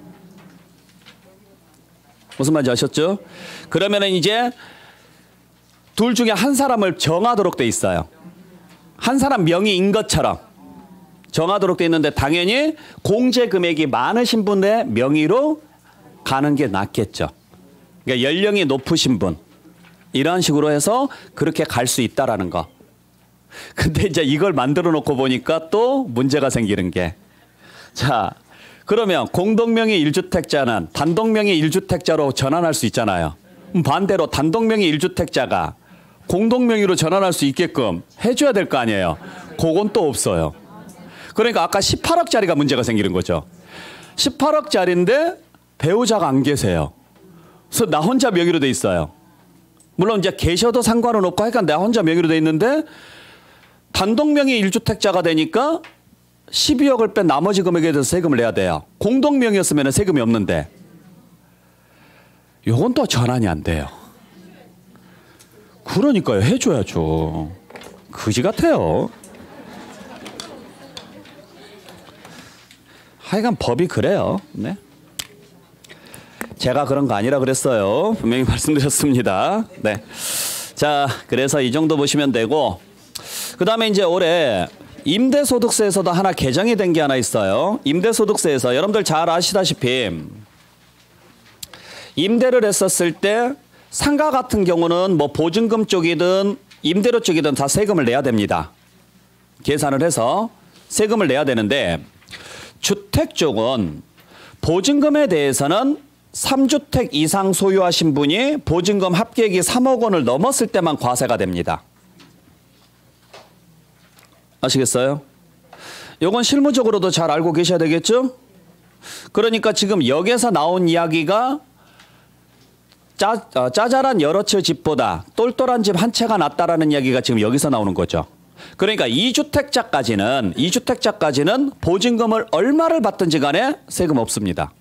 무슨 말인지 아셨죠? 그러면은 이제 둘 중에 한 사람을 정하도록 돼 있어요. 한 사람 명의인 것처럼 정하도록 돼 있는데 당연히 공제 금액이 많으신 분의 명의로 가는 게 낫겠죠. 그러니까 연령이 높으신 분 이런 식으로 해서 그렇게 갈 수 있다라는 거. 근데 이제 이걸 만들어 놓고 보니까 또 문제가 생기는 게 자 그러면 공동명의 1주택자는 단독명의 1주택자로 전환할 수 있잖아요. 반대로 단독명의 1주택자가 공동명의로 전환할 수 있게끔 해줘야 될 거 아니에요. 그건 또 없어요. 그러니까 아까 18억짜리가 문제가 생기는 거죠. 18억짜리인데 배우자가 안 계세요. 그래서 나 혼자 명의로 돼 있어요. 물론 이제 계셔도 상관은 없고 하여간 나 혼자 명의로 돼 있는데 단독명의 1주택자가 되니까 12억을 뺀 나머지 금액에 대해서 세금을 내야 돼요. 공동명의였으면 세금이 없는데 요건 또 전환이 안 돼요. 그러니까요. 해줘야죠. 그지 같아요. 하여간 법이 그래요. 네. 제가 그런 거 아니라 그랬어요. 분명히 말씀드렸습니다. 네. 자, 그래서 이 정도 보시면 되고, 그 다음에 이제 올해 임대소득세에서도 하나 개정이 된 게 하나 있어요. 임대소득세에서 여러분들 잘 아시다시피 임대를 했었을 때 상가 같은 경우는 뭐 보증금 쪽이든 임대료 쪽이든 다 세금을 내야 됩니다. 계산을 해서 세금을 내야 되는데 주택 쪽은 보증금에 대해서는 3주택 이상 소유하신 분이 보증금 합계액이 3억 원을 넘었을 때만 과세가 됩니다. 아시겠어요? 요건 실무적으로도 잘 알고 계셔야 되겠죠? 그러니까 지금 여기에서 나온 이야기가 짜잘한 여러 채 집보다 똘똘한 집 한 채가 낫다라는 이야기가 지금 여기서 나오는 거죠. 그러니까 2주택자까지는 보증금을 얼마를 받든지 간에 세금 없습니다.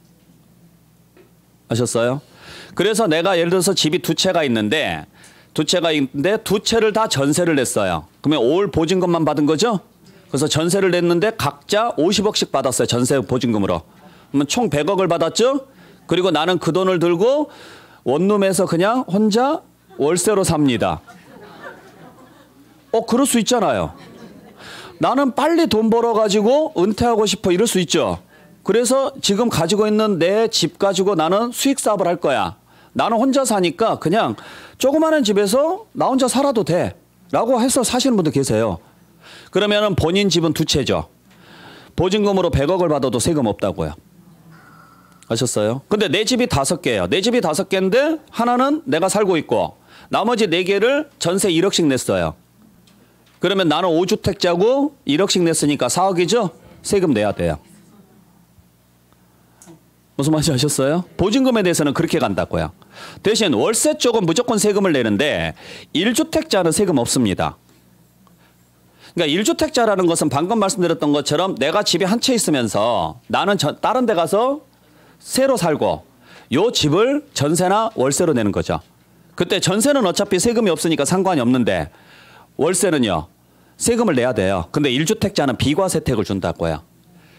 아셨어요? 그래서 내가 예를 들어서 집이 두 채가 있는데 두 채를 다 전세를 냈어요. 그러면 올 보증금만 받은 거죠? 그래서 전세를 냈는데 각자 50억씩 받았어요. 전세 보증금으로. 그러면 총 100억을 받았죠? 그리고 나는 그 돈을 들고 원룸에서 그냥 혼자 월세로 삽니다. 그럴 수 있잖아요. 나는 빨리 돈 벌어가지고 은퇴하고 싶어 이럴 수 있죠. 그래서 지금 가지고 있는 내 집 가지고 나는 수익 사업을 할 거야. 나는 혼자 사니까 그냥 조그마한 집에서 나 혼자 살아도 돼. 라고 해서 사시는 분도 계세요. 그러면은 본인 집은 두 채죠. 보증금으로 100억을 받아도 세금 없다고요. 아셨어요? 근데 내 집이 5개예요. 내 집이 5개인데 하나는 내가 살고 있고 나머지 4개를 전세 1억씩 냈어요. 그러면 나는 5주택자고 1억씩 냈으니까 4억이죠? 세금 내야 돼요. 무슨 말인지 아셨어요? 보증금에 대해서는 그렇게 간다고요. 대신 월세 쪽은 무조건 세금을 내는데 1주택자는 세금 없습니다. 그러니까 1주택자라는 것은 방금 말씀드렸던 것처럼 내가 집에 한 채 있으면서 나는 다른 데 가서 새로 살고 요 집을 전세나 월세로 내는 거죠. 그때 전세는 어차피 세금이 없으니까 상관이 없는데 월세는요. 세금을 내야 돼요. 근데 1주택자는 비과세 혜택을 준다고요.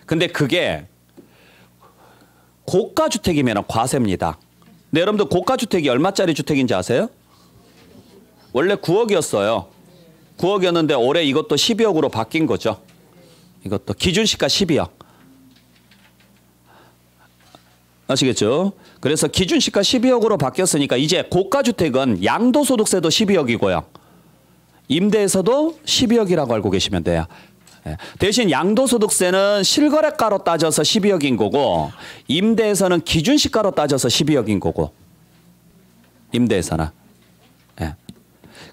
근데 그게 고가주택이면 과세입니다. 근데 여러분들 고가주택이 얼마짜리 주택인지 아세요? 원래 9억이었어요. 9억이었는데 올해 이것도 12억으로 바뀐 거죠. 이것도 기준시가 12억. 아시겠죠? 그래서 기준시가 12억으로 바뀌었으니까 이제 고가주택은 양도소득세도 12억이고요. 임대에서도 12억이라고 알고 계시면 돼요. 대신 양도소득세는 실거래가로 따져서 12억인 거고 임대에서는 기준시가로 따져서 12억인 거고 임대에서는.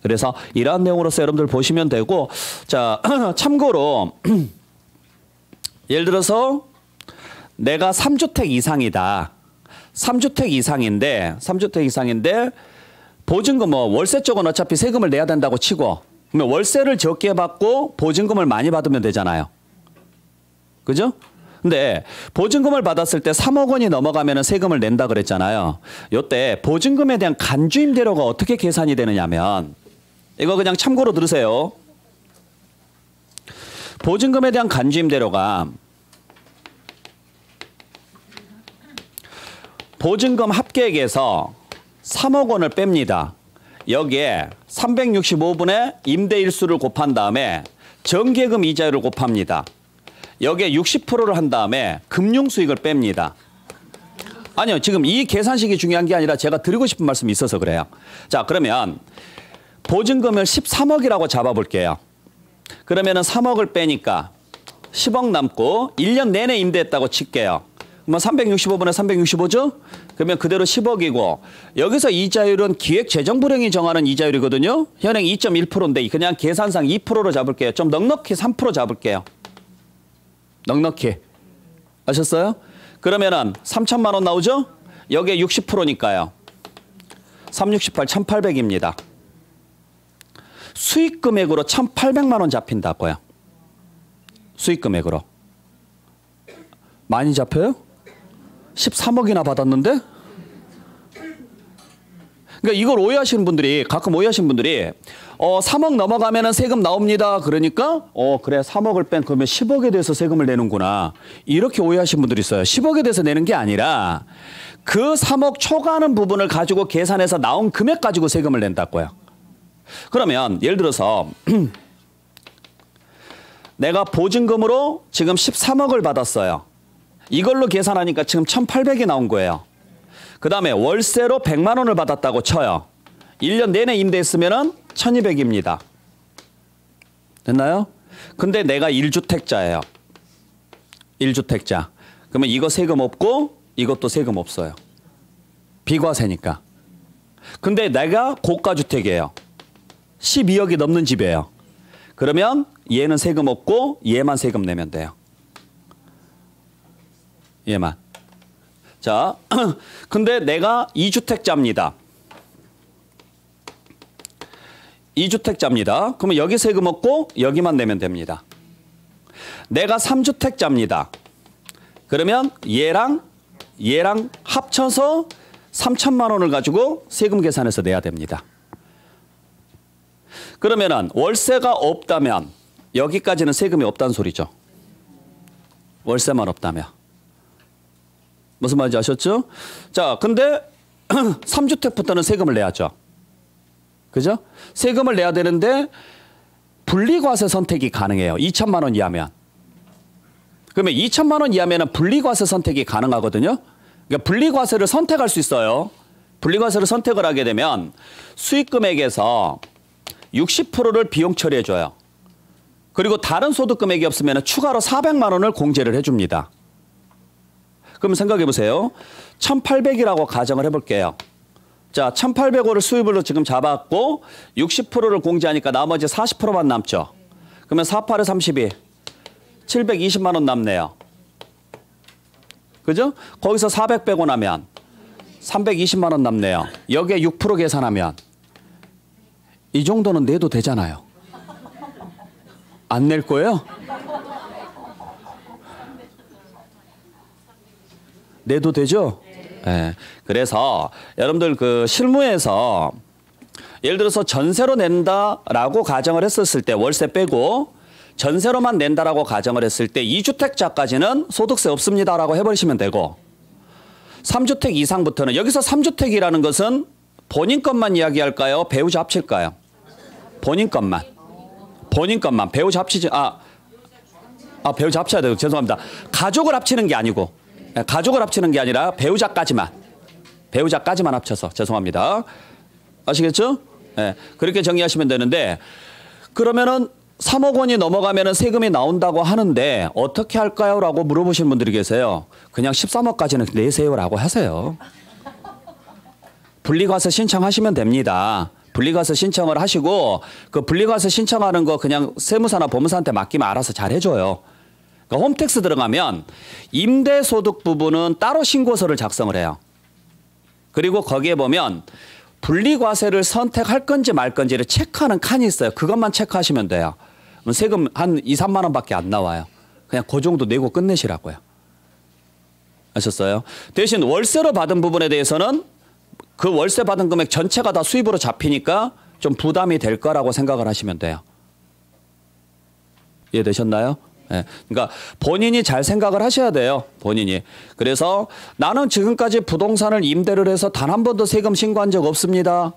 그래서 이러한 내용으로서 여러분들 보시면 되고 자 참고로 예를 들어서 내가 3주택 이상이다. 3주택 이상인데 보증금 월세 쪽은 어차피 세금을 내야 된다고 치고 그러면 월세를 적게 받고 보증금을 많이 받으면 되잖아요. 그죠? 근데 보증금을 받았을 때 3억 원이 넘어가면 세금을 낸다 그랬잖아요. 이때 보증금에 대한 간주임대료가 어떻게 계산이 되느냐면 이거 그냥 참고로 들으세요. 보증금에 대한 간주임대료가 보증금 합계액에서 3억 원을 뺍니다. 여기에 365분의 임대일수를 곱한 다음에 정기예금 이자율을 곱합니다. 여기에 60%를 한 다음에 금융수익을 뺍니다. 아니요. 지금 이 계산식이 중요한 게 아니라 제가 드리고 싶은 말씀이 있어서 그래요. 자, 그러면 보증금을 13억이라고 잡아볼게요. 그러면 3억을 빼니까 10억 남고 1년 내내 임대했다고 칠게요. 뭐 365분에 365죠? 그러면 그대로 10억이고 여기서 이자율은 기획재정부령이 정하는 이자율이거든요. 현행 2.1%인데 그냥 계산상 2%로 잡을게요. 좀 넉넉히 3% 잡을게요. 넉넉히. 아셨어요? 그러면은 3천만 원 나오죠? 여기에 60%니까요. 368, 1,800입니다. 수익 금액으로 1,800만 원 잡힌다고요. 수익 금액으로. 많이 잡혀요? 13억이나 받았는데? 그러니까 이걸 오해하시는 분들이 가끔 오해하시는 분들이 3억 넘어가면 세금 나옵니다. 그러니까 그래 3억을 뺀 그러면 10억에 대해서 세금을 내는구나. 이렇게 오해하시는 분들이 있어요. 10억에 대해서 내는 게 아니라 그 3억 초과하는 부분을 가지고 계산해서 나온 금액 가지고 세금을 낸다고요. 그러면 예를 들어서 내가 보증금으로 지금 13억을 받았어요. 이걸로 계산하니까 지금 1,800이 나온 거예요. 그 다음에 월세로 100만 원을 받았다고 쳐요. 1년 내내 임대했으면 1,200입니다. 됐나요? 근데 내가 1주택자예요. 1주택자. 그러면 이거 세금 없고 이것도 세금 없어요. 비과세니까. 근데 내가 고가주택이에요. 12억이 넘는 집이에요. 그러면 얘는 세금 없고 얘만 세금 내면 돼요. 얘만. 자, 근데 내가 2주택자입니다. 2주택자입니다. 그러면 여기 세금 없고 여기만 내면 됩니다. 내가 3주택자입니다. 그러면 얘랑 합쳐서 3천만 원을 가지고 세금 계산해서 내야 됩니다. 그러면은 월세가 없다면 여기까지는 세금이 없다는 소리죠. 월세만 없다면. 무슨 말인지 아셨죠? 자, 근데 3주택부터는 세금을 내야죠. 그죠? 세금을 내야 되는데 분리과세 선택이 가능해요. 2천만 원 이하면. 그러면 2천만 원 이하면 분리과세 선택이 가능하거든요. 그러니까 분리과세를 선택할 수 있어요. 분리과세를 선택을 하게 되면 수익금액에서 60%를 비용 처리해줘요. 그리고 다른 소득금액이 없으면 추가로 400만 원을 공제를 해줍니다. 그럼 생각해 보세요. 1,800이라고 가정을 해볼게요. 자, 1,800원을 수입으로 지금 잡았고 60%를 공제하니까 나머지 40%만 남죠. 그러면 48에 32, 720만 원 남네요. 그죠? 거기서 400 빼고 나면 320만 원 남네요. 여기에 6% 계산하면 이 정도는 내도 되잖아요. 안 낼 거예요? 내도 되죠? 네. 그래서 여러분들 그 실무에서 예를 들어서 전세로 낸다라고 가정을 했었을 때 월세 빼고 전세로만 낸다라고 가정을 했을 때 2주택자까지는 소득세 없습니다라고 해버리시면 되고 3주택 이상부터는 여기서 3주택이라는 것은 본인 것만 이야기할까요? 배우자 합칠까요? 본인 것만. 본인 것만. 배우자 합치지 배우자 합쳐야 돼요. 죄송합니다. 가족을 합치는 게 아니고 가족을 합치는 게 아니라 배우자까지만 합쳐서 죄송합니다. 아시겠죠? 네, 그렇게 정리하시면 되는데 그러면은 3억 원이 넘어가면은 세금이 나온다고 하는데 어떻게 할까요? 라고 물어보시는 분들이 계세요. 그냥 13억까지는 내세요라고 하세요. 분리과세 신청하시면 됩니다. 분리과세 신청을 하시고 그 분리과세 신청하는 거 그냥 세무사나 법무사한테 맡기면 알아서 잘 해줘요. 그러니까 홈택스 들어가면 임대소득 부분은 따로 신고서를 작성을 해요. 그리고 거기에 보면 분리과세를 선택할 건지 말 건지를 체크하는 칸이 있어요. 그것만 체크하시면 돼요. 세금 한 2, 3만 원밖에 안 나와요. 그냥 그 정도 내고 끝내시라고요. 아셨어요? 대신 월세로 받은 부분에 대해서는 그 월세 받은 금액 전체가 다 수입으로 잡히니까 좀 부담이 될 거라고 생각을 하시면 돼요. 이해되셨나요? 네. 그러니까 본인이 잘 생각을 하셔야 돼요. 본인이. 그래서 나는 지금까지 부동산을 임대를 해서 단 한 번도 세금 신고한 적 없습니다.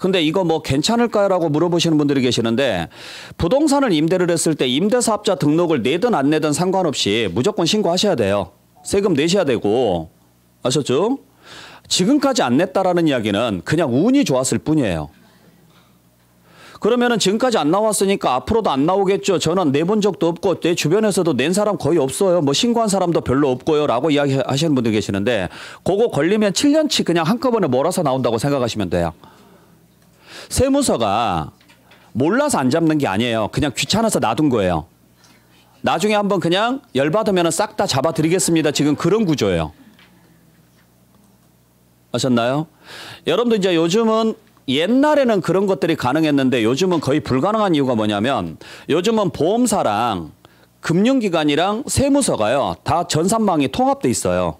근데 이거 뭐 괜찮을까요? 라고 물어보시는 분들이 계시는데 부동산을 임대를 했을 때 임대사업자 등록을 내든 안 내든 상관없이 무조건 신고하셔야 돼요. 세금 내셔야 되고. 아셨죠? 지금까지 안 냈다라는 이야기는 그냥 운이 좋았을 뿐이에요. 그러면은 지금까지 안 나왔으니까 앞으로도 안 나오겠죠. 저는 내본 적도 없고 내 주변에서도 낸 사람 거의 없어요. 뭐 신고한 사람도 별로 없고요. 라고 이야기하시는 분들 계시는데 그거 걸리면 7년치 그냥 한꺼번에 몰아서 나온다고 생각하시면 돼요. 세무서가 몰라서 안 잡는 게 아니에요. 그냥 귀찮아서 놔둔 거예요. 나중에 한번 그냥 열받으면 싹 다 잡아드리겠습니다. 지금 그런 구조예요. 아셨나요? 여러분들 이제 요즘은 옛날에는 그런 것들이 가능했는데 요즘은 거의 불가능한 이유가 뭐냐면 요즘은 보험사랑 금융기관이랑 세무서가요. 다 전산망이 통합돼 있어요.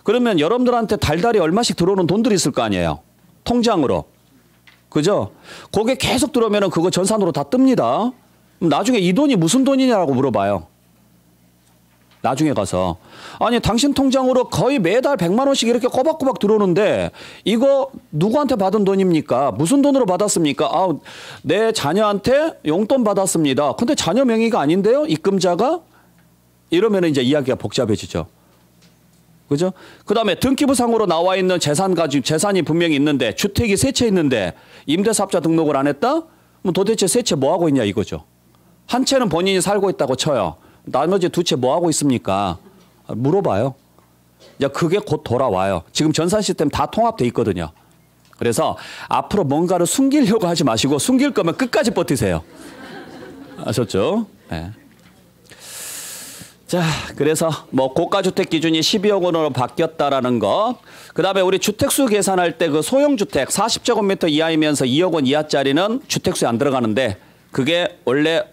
그러면 여러분들한테 달달이 얼마씩 들어오는 돈들이 있을 거 아니에요. 통장으로. 그죠? 그게 계속 들어오면 그거 전산으로 다 뜹니다. 나중에 이 돈이 무슨 돈이냐고 물어봐요. 나중에 가서. 아니 당신 통장으로 거의 매달 100만 원씩 이렇게 꼬박꼬박 들어오는데 이거 누구한테 받은 돈입니까? 무슨 돈으로 받았습니까? 아, 내 자녀한테 용돈 받았습니다. 근데 자녀 명의가 아닌데요? 입금자가? 이러면 이제 이야기가 복잡해지죠. 그죠? 그 다음에 등기부상으로 나와 있는 재산이 분명히 있는데 주택이 세 채 있는데 임대사업자 등록을 안 했다? 그럼 도대체 세 채 뭐 하고 있냐 이거죠. 한 채는 본인이 살고 있다고 쳐요. 나머지 두 채 뭐 하고 있습니까? 물어봐요. 야, 그게 곧 돌아와요. 지금 전산 시스템 다 통합돼 있거든요. 그래서 앞으로 뭔가를 숨기려고 하지 마시고 숨길 거면 끝까지 버티세요. 아셨죠? 네. 자, 그래서 뭐 고가주택 기준이 12억 원으로 바뀌었다라는 거. 그다음에 우리 주택수 계산할 때 그 소형주택 40제곱미터 이하이면서 2억 원 이하짜리는 주택수에 안 들어가는데 그게 원래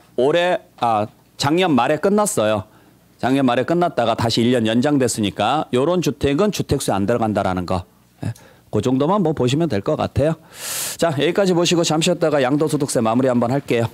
작년 말에 끝났어요. 작년 말에 끝났다가 다시 1년 연장됐으니까 이런 주택은 주택수에 안 들어간다라는 거. 그 정도만 뭐 보시면 될 것 같아요. 자, 여기까지 보시고 잠시 쉬었다가 양도소득세 마무리 한번 할게요.